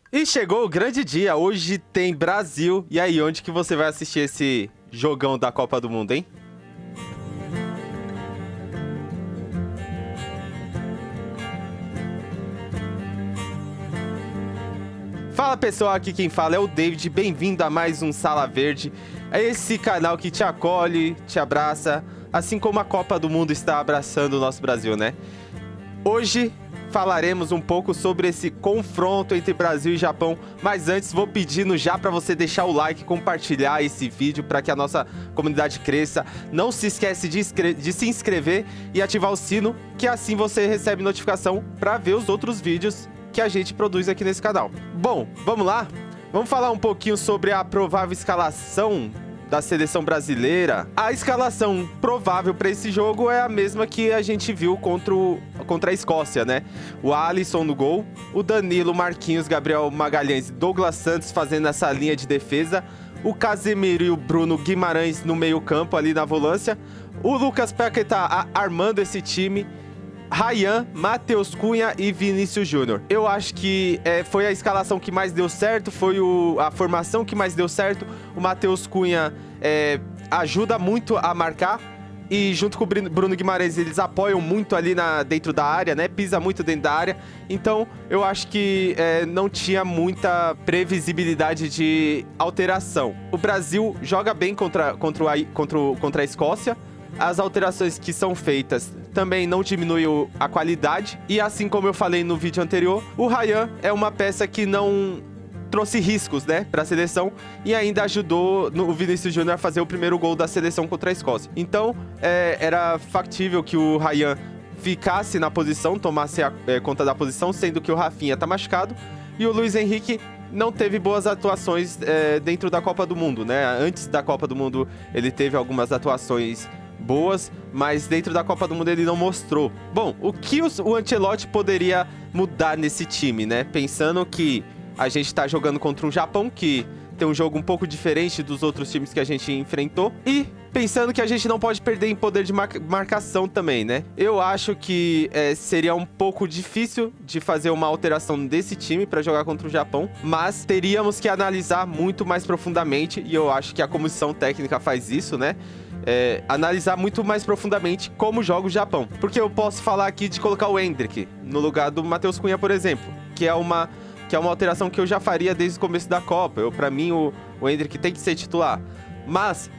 E chegou o grande dia, hoje tem Brasil. E aí, onde que você vai assistir esse jogão da Copa do Mundo, hein? Fala pessoal, aqui quem fala é o David, bem-vindo a mais um Sala Verde. É esse canal que te acolhe, te abraça, assim como a Copa do Mundo está abraçando o nosso Brasil, né? Hoje falaremos um pouco sobre esse confronto entre Brasil e Japão, mas antes vou pedindo já para você deixar o like, compartilhar esse vídeo para que a nossa comunidade cresça. Não se esquece de se inscrever e ativar o sino, que assim você recebe notificação para ver os outros vídeos que a gente produz aqui nesse canal. Bom, vamos lá? Vamos falar um pouquinho sobre a provável escalação da seleção brasileira. A escalação provável para esse jogo é a mesma que a gente viu contra a Escócia, né? O Alisson no gol, o Danilo, Marquinhos, Gabriel Magalhães e Douglas Santos fazendo essa linha de defesa, o Casemiro e o Bruno Guimarães no meio campo ali na volância, o Lucas Paquetá armando esse time, Ryan, Matheus Cunha e Vinícius Júnior. Eu acho que foi a escalação que mais deu certo, foi a formação que mais deu certo. O Matheus Cunha ajuda muito a marcar e junto com o Bruno Guimarães eles apoiam muito ali dentro da área, né? Pisa muito dentro da área. Então eu acho que não tinha muita previsibilidade de alteração. O Brasil joga bem contra a Escócia. As alterações que são feitas também não diminuem a qualidade. E assim como eu falei no vídeo anterior, o Ryan é uma peça que não trouxe riscos, né, para a seleção e ainda ajudou o Vinícius Júnior a fazer o primeiro gol da seleção contra a Escócia. Então, era factível que o Ryan ficasse na posição, tomasse conta da posição, sendo que o Rafinha tá machucado e o Luiz Henrique não teve boas atuações dentro da Copa do Mundo, né? Antes da Copa do Mundo ele teve algumas atuações boas, mas dentro da Copa do Mundo ele não mostrou. Bom, o que o Ancelotti poderia mudar nesse time, né? Pensando que a gente tá jogando contra um Japão que tem um jogo um pouco diferente dos outros times que a gente enfrentou e pensando que a gente não pode perder em poder de marcação também, né? Eu acho que seria um pouco difícil de fazer uma alteração desse time para jogar contra o Japão, mas teríamos que analisar muito mais profundamente e eu acho que a comissão técnica faz isso, né? Analisar muito mais profundamente como joga o Japão. Porque eu posso falar aqui de colocar o Endrick no lugar do Matheus Cunha, por exemplo, que é uma alteração que eu já faria desde o começo da Copa. Para mim, o Endrick tem que ser titular. Mas,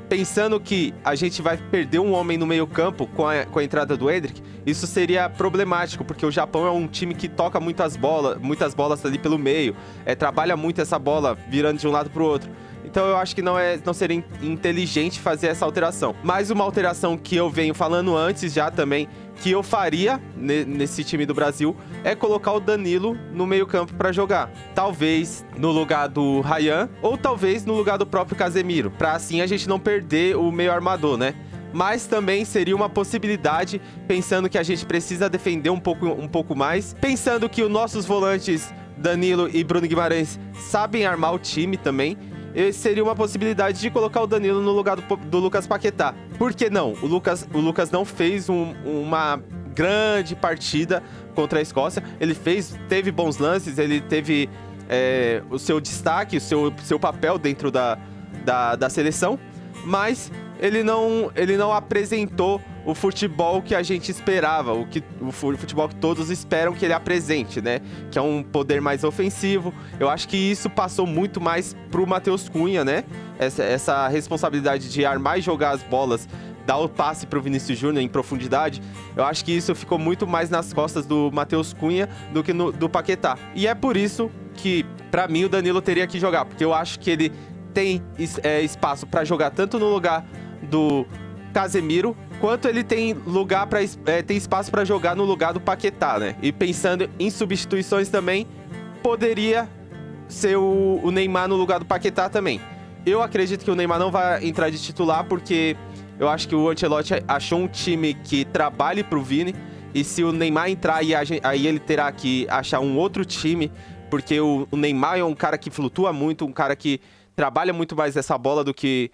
pensando que a gente vai perder um homem no meio campo com a entrada do Endrick, isso seria problemático, porque o Japão é um time que toca muitas bolas ali pelo meio, trabalha muito essa bola virando de um lado para o outro. Então eu acho que não seria inteligente fazer essa alteração. Mas uma alteração que eu venho falando antes já também, que eu faria nesse time do Brasil, é colocar o Danilo no meio-campo para jogar. Talvez no lugar do Ryan, ou talvez no lugar do próprio Casemiro, para assim a gente não perder o meio armador, né? Mas também seria uma possibilidade, pensando que a gente precisa defender um pouco mais, pensando que os nossos volantes Danilo e Bruno Guimarães sabem armar o time também. Seria uma possibilidade de colocar o Danilo no lugar do Lucas Paquetá. Por que não? O Lucas não fez uma grande partida contra a Escócia. Ele teve bons lances, ele teve o seu destaque, o seu papel dentro da seleção, mas ele não apresentou o futebol que a gente esperava, o futebol que todos esperam que ele apresente, né? Que é um poder mais ofensivo. Eu acho que isso passou muito mais pro Matheus Cunha, né? Essa responsabilidade de armar e jogar as bolas, dar o passe pro Vinícius Júnior em profundidade. Eu acho que isso ficou muito mais nas costas do Matheus Cunha do que do Paquetá. E é por isso que, pra mim, o Danilo teria que jogar, porque eu acho que ele tem espaço para jogar tanto no lugar do Casemiro, quanto ele tem espaço para jogar no lugar do Paquetá, né? E pensando em substituições também, poderia ser o Neymar no lugar do Paquetá também. Eu acredito que o Neymar não vai entrar de titular, porque eu acho que o Ancelotti achou um time que trabalhe pro Vini, e se o Neymar entrar, aí ele terá que achar um outro time, porque o Neymar é um cara que flutua muito, um cara que trabalha muito mais essa bola do que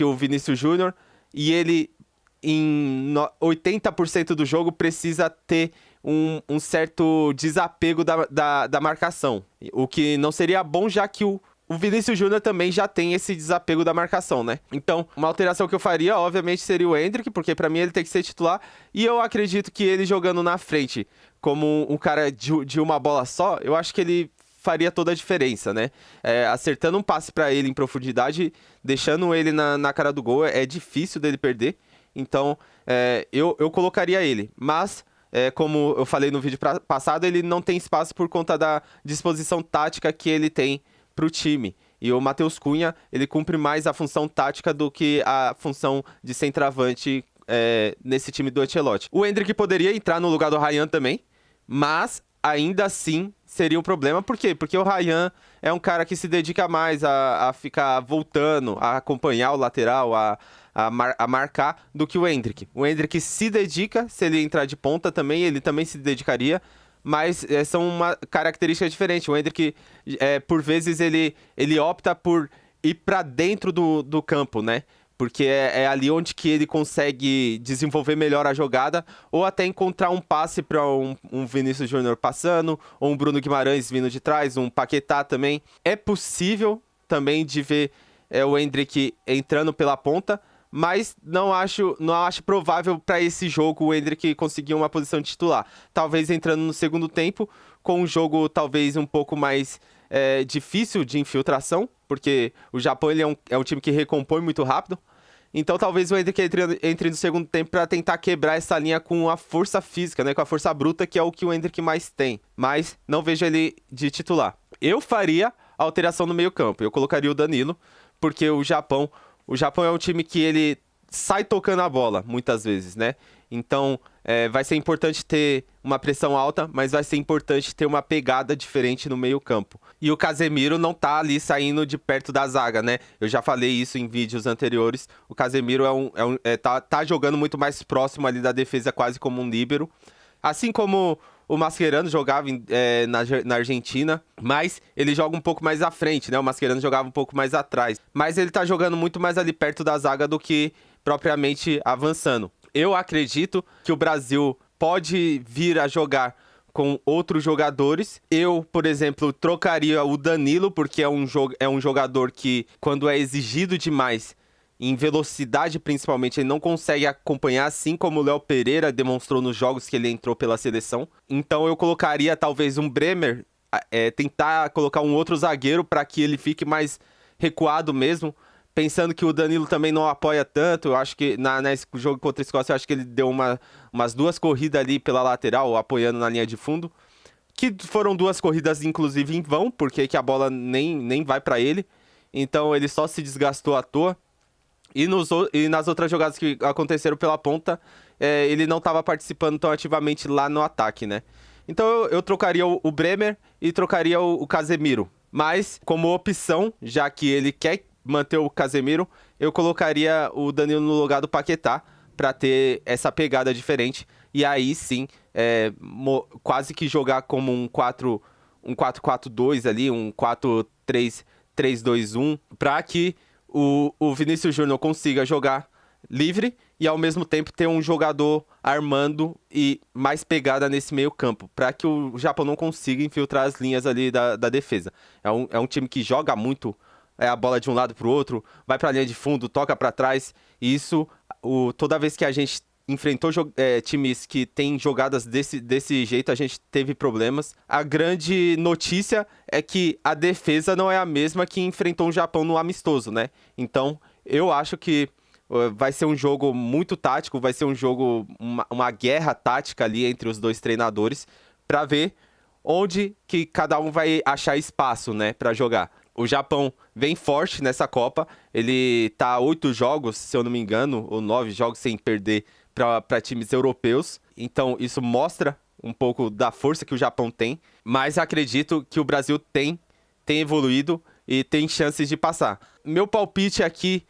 o Vinícius Júnior, e ele em 80% do jogo precisa ter um certo desapego da marcação. O que não seria bom, já que o Vinícius Júnior também já tem esse desapego da marcação, né? Então, uma alteração que eu faria, obviamente, seria o Endrick, porque pra mim ele tem que ser titular. E eu acredito que ele jogando na frente, como um cara de uma bola só, eu acho que ele faria toda a diferença, né? Acertando um passe pra ele em profundidade, deixando ele na cara do gol, é difícil dele perder. Então, eu colocaria ele. Mas, como eu falei no vídeo passado, ele não tem espaço por conta da disposição tática que ele tem pro time. E o Matheus Cunha, ele cumpre mais a função tática do que a função de centroavante nesse time do Ancelotti. O Endrick poderia entrar no lugar do Ryan também, mas ainda assim seria um problema. Por quê? Porque o Ryan é um cara que se dedica mais a ficar voltando, a acompanhar o lateral, a marcar, do que o Endrick. O Endrick se dedica, se ele entrar de ponta também, ele também se dedicaria, mas são uma característica diferente. O Endrick, por vezes, ele opta por ir para dentro do campo, né? Porque é ali onde que ele consegue desenvolver melhor a jogada, ou até encontrar um passe para um Vinícius Júnior passando, ou um Bruno Guimarães vindo de trás, um Paquetá também. É possível também de ver o Endrick entrando pela ponta, mas não acho provável para esse jogo o Endrick conseguir uma posição de titular. Talvez entrando no segundo tempo, com um jogo talvez um pouco mais difícil de infiltração, porque o Japão ele é um time que recompõe muito rápido. Então talvez o Endrick entre no segundo tempo para tentar quebrar essa linha com a força física, né, com a força bruta, que é o que o Endrick mais tem. Mas não vejo ele de titular. Eu faria a alteração no meio-campo. Eu colocaria o Danilo, porque o Japão é um time que ele sai tocando a bola, muitas vezes, né? Então, vai ser importante ter uma pressão alta, mas vai ser importante ter uma pegada diferente no meio-campo. E o Casemiro não tá ali saindo de perto da zaga, né? Eu já falei isso em vídeos anteriores. O Casemiro tá jogando muito mais próximo ali da defesa, quase como um líbero. Assim como o Mascherano jogava na Argentina, mas ele joga um pouco mais à frente, né? O Mascherano jogava um pouco mais atrás. Mas ele tá jogando muito mais ali perto da zaga do que propriamente avançando. Eu acredito que o Brasil pode vir a jogar com outros jogadores. Eu, por exemplo, trocaria o Danilo, porque é um jogador que, quando é exigido demais, em velocidade principalmente, ele não consegue acompanhar, assim como o Léo Pereira demonstrou nos jogos que ele entrou pela seleção. Então eu colocaria talvez um Bremer, tentar colocar um outro zagueiro para que ele fique mais recuado mesmo, pensando que o Danilo também não apoia tanto. Eu acho que nesse jogo contra a Escócia, eu acho que ele deu umas 2 corridas ali pela lateral, apoiando na linha de fundo, que foram 2 corridas inclusive em vão, porque que a bola nem vai para ele. Então ele só se desgastou à toa. E nas outras jogadas que aconteceram pela ponta, ele não estava participando tão ativamente lá no ataque, né? Então eu trocaria o Bremer e trocaria o Casemiro. Mas, como opção, já que ele quer manter o Casemiro, eu colocaria o Danilo no lugar do Paquetá, para ter essa pegada diferente. E aí sim, quase que jogar como um 4-4-2 ali, um 4-3-3-2-1, para que o Vinícius Júnior consiga jogar livre e ao mesmo tempo ter um jogador armando e mais pegada nesse meio campo, para que o Japão não consiga infiltrar as linhas ali da defesa. É um time que joga muito a bola de um lado para o outro, vai para a linha de fundo, toca para trás, e isso, toda vez que a gente enfrentou times que têm jogadas desse jeito, a gente teve problemas. A grande notícia é que a defesa não é a mesma que enfrentou o Japão no amistoso, né? Então, eu acho que vai ser um jogo muito tático, vai ser um jogo, uma guerra tática ali entre os dois treinadores, para ver onde que cada um vai achar espaço, né, para jogar. O Japão vem forte nessa Copa, ele tá 8 jogos, se eu não me engano, ou 9 jogos sem perder para times europeus. Então isso mostra um pouco da força que o Japão tem, mas acredito que o Brasil tem evoluído e tem chances de passar. Meu palpite aqui,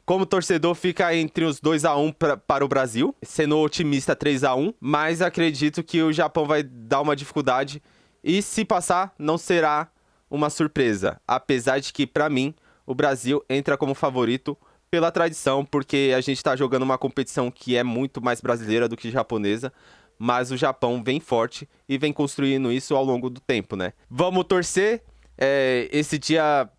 como torcedor, fica entre os 2-1 para o Brasil, sendo otimista 3-1, mas acredito que o Japão vai dar uma dificuldade e, se passar, não será uma surpresa, apesar de que, para mim, o Brasil entra como favorito pela tradição, porque a gente está jogando uma competição que é muito mais brasileira do que japonesa, mas o Japão vem forte e vem construindo isso ao longo do tempo, né? Vamos torcer, esse dia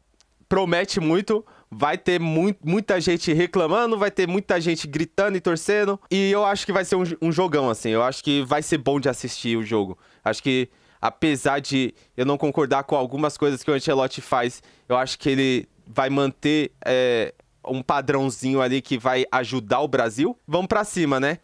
promete muito, vai ter muita gente reclamando, vai ter muita gente gritando e torcendo, e eu acho que vai ser um jogão, assim, eu acho que vai ser bom de assistir o jogo. Acho que, apesar de eu não concordar com algumas coisas que o Ancelotti faz, eu acho que ele vai manter um padrãozinho ali que vai ajudar o Brasil. Vamos pra cima, né?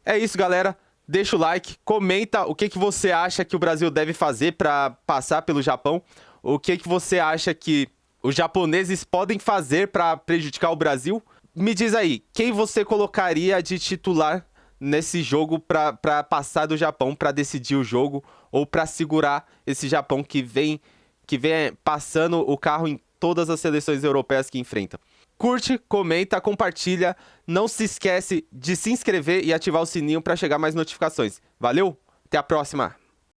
É isso, galera. Deixa o like, comenta o que você acha que o Brasil deve fazer para passar pelo Japão. O que você acha que os japoneses podem fazer para prejudicar o Brasil. Me diz aí, quem você colocaria de titular nesse jogo para passar do Japão, para decidir o jogo ou para segurar esse Japão que vem passando o carro em todas as seleções europeias que enfrenta. Curte, comenta, compartilha. Não se esquece de se inscrever e ativar o sininho para chegar mais notificações. Valeu, até a próxima!